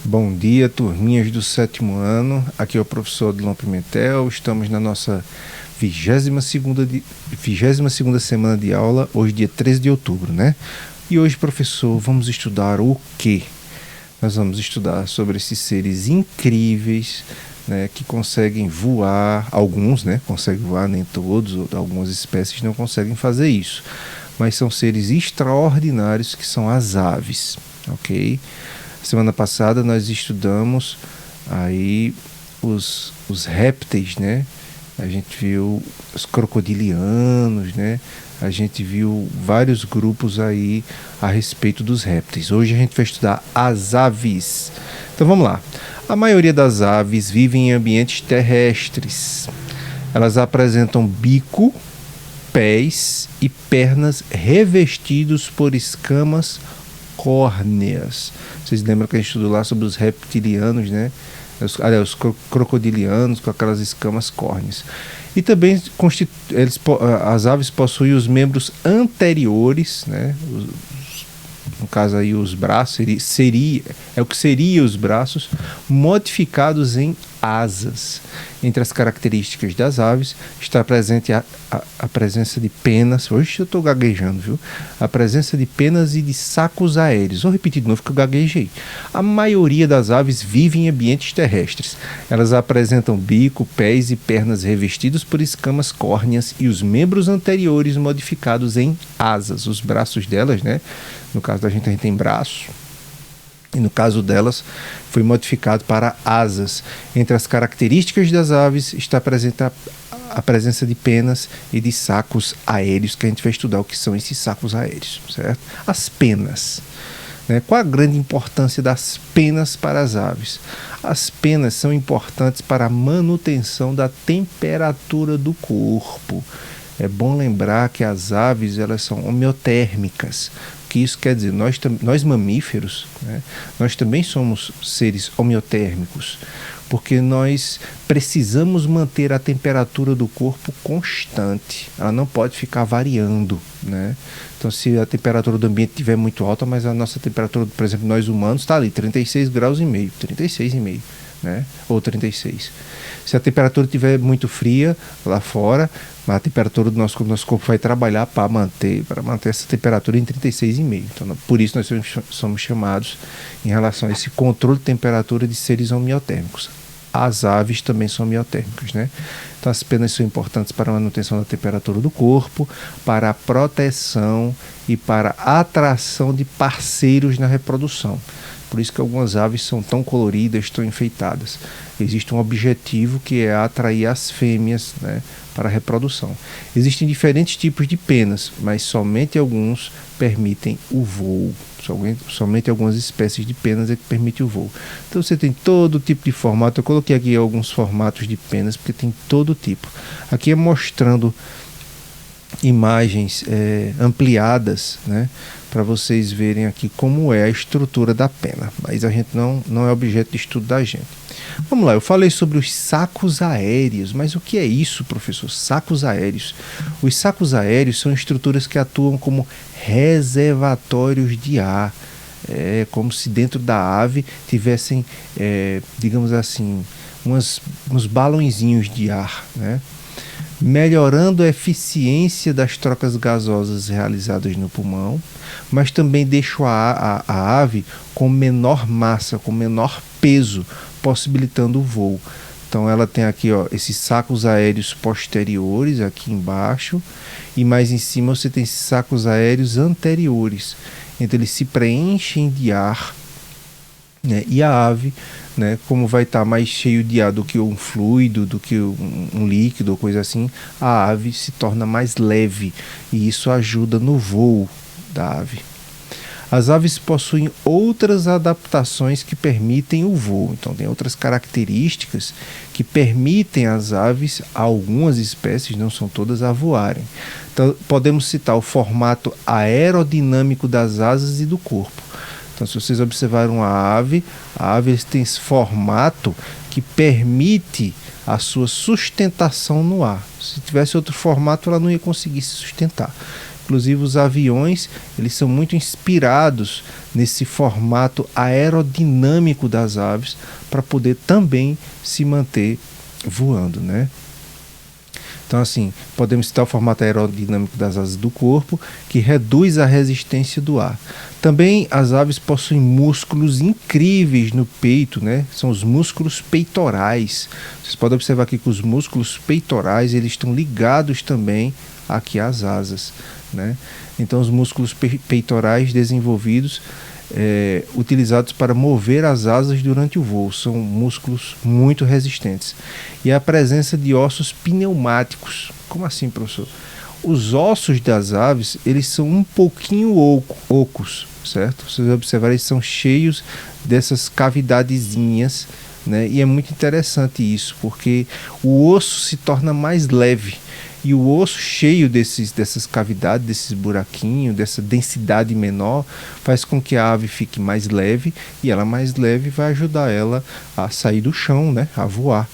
Bom dia, turminhas do sétimo ano. Aqui é o professor Odilon Pimentel. Estamos na nossa 22ª semana de aula, hoje dia 13 de outubro, né? E hoje, professor, vamos estudar o quê? Nós vamos estudar sobre esses seres incríveis, né, que conseguem voar. Alguns, né, conseguem voar, nem todos, ou algumas espécies não conseguem fazer isso. Mas são seres extraordinários que são as aves, ok? Semana passada nós estudamos aí os répteis, né? A gente viu os crocodilianos, né? A gente viu vários grupos aí a respeito dos répteis. Hoje a gente vai estudar as aves. Então vamos lá. A maioria das aves vivem em ambientes terrestres. Elas apresentam bico, pés e pernas revestidos por escamas córneas. Vocês lembram que a gente estudou lá sobre os reptilianos, né? Os crocodilianos com aquelas escamas córneas. E também as aves possuem os membros anteriores, né? No caso aí os braços, é o que seria os braços, modificados em asas. Entre as características das aves está presente a presença de penas. Hoje eu estou gaguejando, viu? A presença de penas e de sacos aéreos. Vou repetir de novo que eu gaguejei. A maioria das aves vive em ambientes terrestres. Elas apresentam bico, pés e pernas revestidos por escamas córneas e os membros anteriores modificados em asas. Os braços delas, né? No caso da gente, a gente tem braço. E no caso delas, foi modificado para asas. Entre as características das aves está presente a presença de penas e de sacos aéreos, que a gente vai estudar o que são esses sacos aéreos, certo? As penas. Né? Qual a grande importância das penas para as aves? As penas são importantes para a manutenção da temperatura do corpo. É bom lembrar que as aves elas são homeotérmicas. O que isso quer dizer? Nós mamíferos, né, nós também somos seres homeotérmicos, porque nós precisamos manter a temperatura do corpo constante. Ela não pode ficar variando, né? Então, se a temperatura do ambiente estiver muito alta, mas a nossa temperatura, por exemplo, nós humanos, está ali, 36 graus e meio, 36,5, né? Ou 36. Se a temperatura estiver muito fria lá fora, a temperatura do nosso corpo vai trabalhar para manter essa temperatura em 36,5. Então, por isso nós somos chamados, em relação a esse controle de temperatura, de seres homeotérmicos. As aves também são homeotérmicas, né? Então as penas são importantes para a manutenção da temperatura do corpo, para a proteção e para a atração de parceiros na reprodução. Por isso que algumas aves são tão coloridas, tão enfeitadas. Existe um objetivo que é atrair as fêmeas, né, para a reprodução. Existem diferentes tipos de penas, mas somente alguns permitem o voo. Somente algumas espécies de penas é que permitem o voo. Então você tem todo tipo de formato. Eu coloquei aqui alguns formatos de penas, porque tem todo tipo. Aqui é mostrando imagens ampliadas, né, para vocês verem aqui como é a estrutura da pena, mas a gente não é objeto de estudo da gente. Vamos lá, eu falei sobre os sacos aéreos, mas o que é isso, professor? Sacos aéreos. Os sacos aéreos são estruturas que atuam como reservatórios de ar. É como se dentro da ave tivessem, digamos assim, uns balõezinhos de ar, né? Melhorando a eficiência das trocas gasosas realizadas no pulmão, mas também deixa a ave com menor massa, com menor peso, possibilitando o voo. Então ela tem aqui, ó, esses sacos aéreos posteriores aqui embaixo, e mais em cima você tem esses sacos aéreos anteriores. Então eles se preenchem de ar, né? E a ave, né, como vai estar mais cheio de ar do que um fluido, do que um líquido ou coisa assim, a ave se torna mais leve e isso ajuda no voo da ave. As aves possuem outras adaptações que permitem o voo. Então tem outras características que permitem às aves, algumas espécies, não são todas, a voarem. Então podemos citar o formato aerodinâmico das asas e do corpo. Então, se vocês observaram a ave tem esse formato que permite a sua sustentação no ar. Se tivesse outro formato, ela não ia conseguir se sustentar. Inclusive os aviões, eles são muito inspirados nesse formato aerodinâmico das aves para poder também se manter voando, né? Então, assim, podemos citar o formato aerodinâmico das asas do corpo, que reduz a resistência do ar. Também as aves possuem músculos incríveis no peito, né? São os músculos peitorais. Vocês podem observar aqui que os músculos peitorais, eles estão ligados também aqui às asas, né? Então, os músculos peitorais desenvolvidos, utilizados para mover as asas durante o voo, são músculos muito resistentes. E a presença de ossos pneumáticos. Como assim, professor? Os ossos das aves, eles são um pouquinho ocos, certo? Vocês observarem, eles são cheios dessas cavidadezinhas, né? E é muito interessante isso, porque o osso se torna mais leve. E o osso cheio dessas cavidades, desses buraquinhos, dessa densidade menor, faz com que a ave fique mais leve, e ela mais leve vai ajudar ela a sair do chão, né, a voar.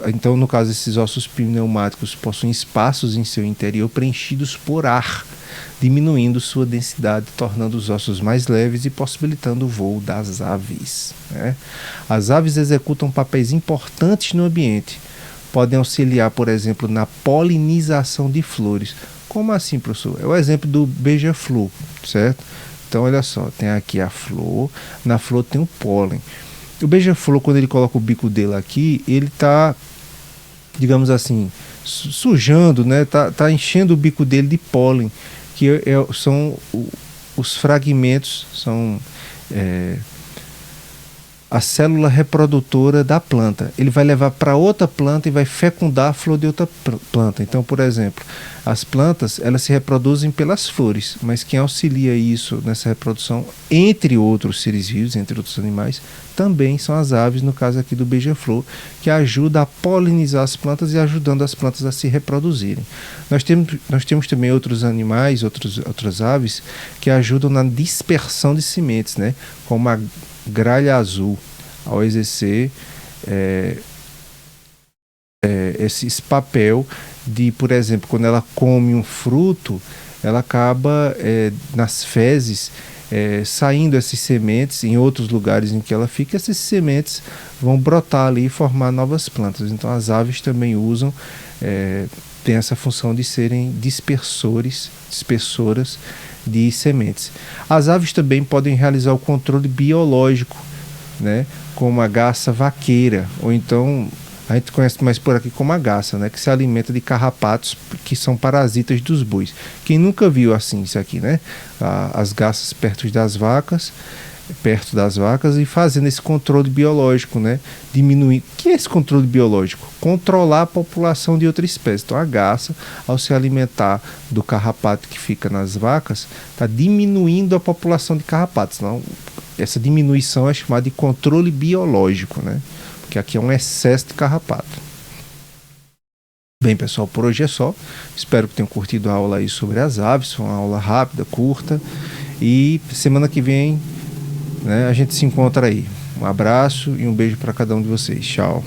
Então, no caso, esses ossos pneumáticos possuem espaços em seu interior preenchidos por ar, diminuindo sua densidade, tornando os ossos mais leves e possibilitando o voo das aves, né? As aves executam papéis importantes no ambiente. Podem auxiliar, por exemplo, na polinização de flores. Como assim, professor? É o exemplo do beija-flor, certo? Então, olha só, tem aqui a flor, na flor tem o pólen. O beija-flor, quando ele coloca o bico dele aqui, ele está, digamos assim, sujando, né? Tá enchendo o bico dele de pólen, que são os fragmentos, são a célula reprodutora da planta. Ele vai levar para outra planta e vai fecundar a flor de outra planta. Então, por exemplo, as plantas, elas se reproduzem pelas flores, mas quem auxilia isso nessa reprodução, entre outros seres vivos, entre outros animais, também são as aves, no caso aqui do beija-flor, que ajuda a polinizar as plantas e ajudando as plantas a se reproduzirem. Nós temos também outros animais, outras aves, que ajudam na dispersão de sementes, né? Como a gralha azul, ao exercer esse papel de, por exemplo, quando ela come um fruto, ela acaba nas fezes saindo essas sementes em outros lugares em que ela fica, essas sementes vão brotar ali e formar novas plantas. Então as aves também usam, tem essa função de serem dispersoras de sementes. As aves também podem realizar o controle biológico, né, como a garça vaqueira, ou então a gente conhece mais por aqui como a garça, né, que se alimenta de carrapatos que são parasitas dos bois. Quem nunca viu assim isso aqui, né? As garças perto das vacas e fazendo esse controle biológico, né? Diminuir. O que é esse controle biológico? Controlar a população de outra espécie. Então a garça, ao se alimentar do carrapato que fica nas vacas, está diminuindo a população de carrapatos. Então, essa diminuição é chamada de controle biológico, né? Porque aqui é um excesso de carrapato. Bem, pessoal, por hoje é só. Espero que tenham curtido a aula aí sobre as aves. Foi uma aula rápida, curta. E semana que vem, né, a gente se encontra aí. Um abraço e um beijo para cada um de vocês. Tchau.